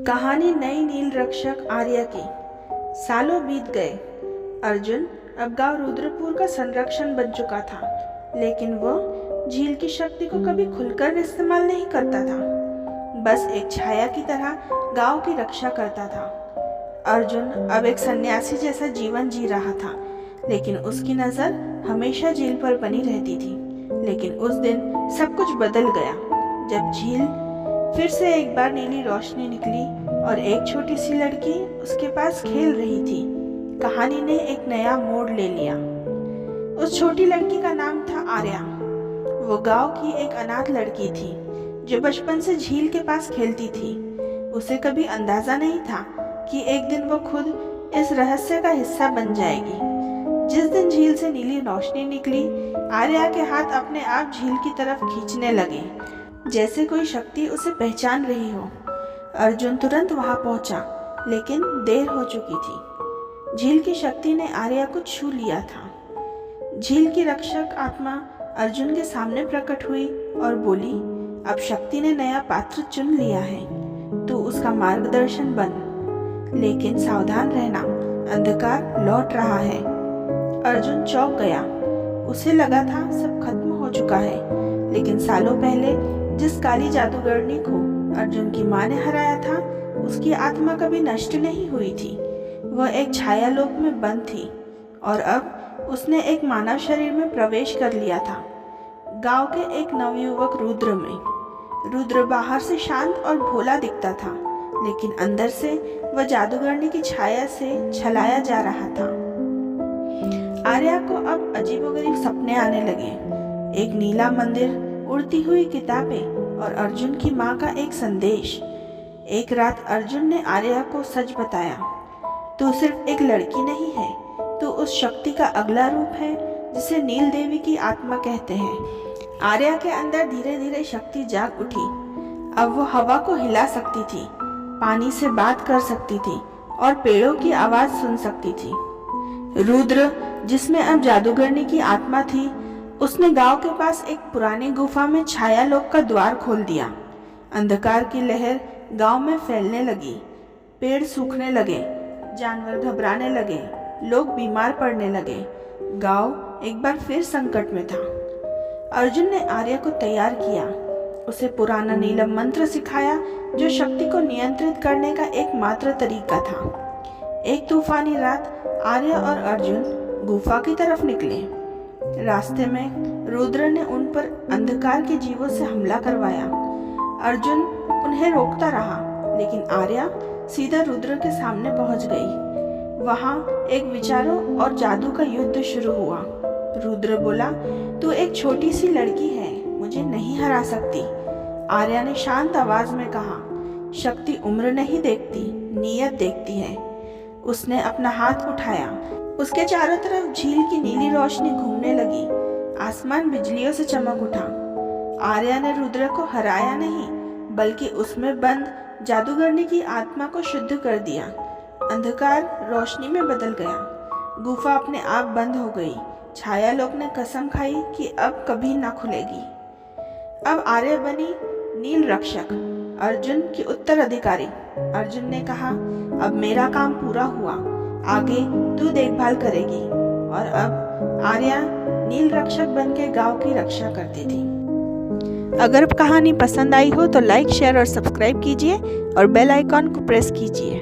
कहानी नई नील रक्षक आर्या की। सालों बीत गए। अर्जुन अब गांव रुद्रपुर का संरक्षण बन चुका था, लेकिन वह झील की शक्ति को कभी खुलकर इस्तेमाल नहीं करता था। बस एक छाया की तरह गांव की रक्षा करता था। अर्जुन अब एक सन्यासी जैसा जीवन जी रहा था, लेकिन उसकी नज़र हमेशा झील पर बनी रहती थी। लेकिन उस दिन सब कुछ बदल गया जब झील फिर से एक बार नीली रोशनी निकली और एक छोटी सी लड़की उसके पास खेल रही थी। कहानी ने एक नया मोड़ ले लिया। उस छोटी लड़की का नाम था आर्या। वो गांव की एक अनाथ लड़की थी जो बचपन से झील के पास खेलती थी। उसे कभी अंदाजा नहीं था कि एक दिन वो खुद इस रहस्य का हिस्सा बन जाएगी। जिस दिन झील से नीली रोशनी निकली, आर्या के हाथ अपने आप झील की तरफ खींचने लगे, जैसे कोई शक्ति उसे पहचान रही हो। अर्जुन तुरंत वहां पहुंचा, लेकिन देर हो चुकी थी। झील की शक्ति ने आर्या को छू लिया था। झील की रक्षक आत्मा अर्जुन के सामने प्रकट हुई और बोली, अब शक्ति ने नया पात्र चुन लिया है, तू उसका मार्गदर्शन बन। लेकिन सावधान रहना, अंधकार लौट रहा है। अर्जुन चौंक गया। उसे लगा था सब खत्म हो चुका है, लेकिन सालों पहले जिस काली जादूगरनी को अर्जुन की मां ने हराया था, उसकी आत्मा कभी नष्ट नहीं हुई थी। वह एक छाया लोक में बंद थी और अब उसने एक मानव शरीर में प्रवेश कर लिया था। गांव के एक नवयुवक रुद्र में। रुद्र बाहर से शांत और भोला दिखता था, लेकिन अंदर से वह जादूगरनी की छाया से छलाया जा रहा था। आर्या को अब अजीबोगरीब सपने आने लगे। एक नीला मंदिर, उड़ती हुई किताबें और अर्जुन की माँ का एक संदेश। एक रात अर्जुन ने आर्या को सच बताया, तू सिर्फ एक लड़की नहीं है, तू उस शक्ति का अगला रूप है जिसे नील देवी की आत्मा कहते हैं। आर्या के अंदर धीरे धीरे शक्ति जाग उठी। अब वो हवा को हिला सकती थी, पानी से बात कर सकती थी और पेड़ों की आवाज सुन सकती थी। रुद्र, जिसमें अब जादूगरनी की आत्मा थी, उसने गांव के पास एक पुरानी गुफा में छाया लोक का द्वार खोल दिया। अंधकार की लहर गांव में फैलने लगी। पेड़ सूखने लगे, जानवर घबराने लगे, लोग बीमार पड़ने लगे। गांव एक बार फिर संकट में था। अर्जुन ने आर्या को तैयार किया। उसे पुराना नीलम मंत्र सिखाया जो शक्ति को नियंत्रित करने का एकमात्र तरीका था। एक तूफानी रात आर्या और अर्जुन गुफा की तरफ निकले। रास्ते में रुद्र ने उन पर अंधकार के जीवों से हमला करवाया। अर्जुन उन्हें रोकता रहा, लेकिन आर्या सीधा रुद्र के सामने पहुंच गई। वहां एक विचारों और जादू का युद्ध शुरू हुआ। रुद्र बोला, तू एक छोटी सी लड़की है, मुझे नहीं हरा सकती। आर्या ने शांत आवाज में कहा, शक्ति उम्र नहीं देखती, नीयत देखती है। उसने अपना हाथ उठाया। उसके चारों तरफ झील की नीली रोशनी घूमने लगी। आसमान बिजलियों से चमक उठा। आर्या ने रुद्र को हराया नहीं, बल्कि उसमें बंद जादूगरनी की आत्मा को शुद्ध कर दिया। अंधकार रोशनी में बदल गया। गुफा अपने आप बंद हो गई। छाया लोक ने कसम खाई कि अब कभी ना खुलेगी। अब आर्या बनी नील रक्षक, अर्जुन की उत्तराधिकारी। अर्जुन ने कहा, अब मेरा काम पूरा हुआ, आगे तू देखभाल करेगी। और अब आर्या नील रक्षक बनके गांव की रक्षा करती थी। अगर कहानी पसंद आई हो तो लाइक, शेयर और सब्सक्राइब कीजिए और बेल आइकॉन को प्रेस कीजिए।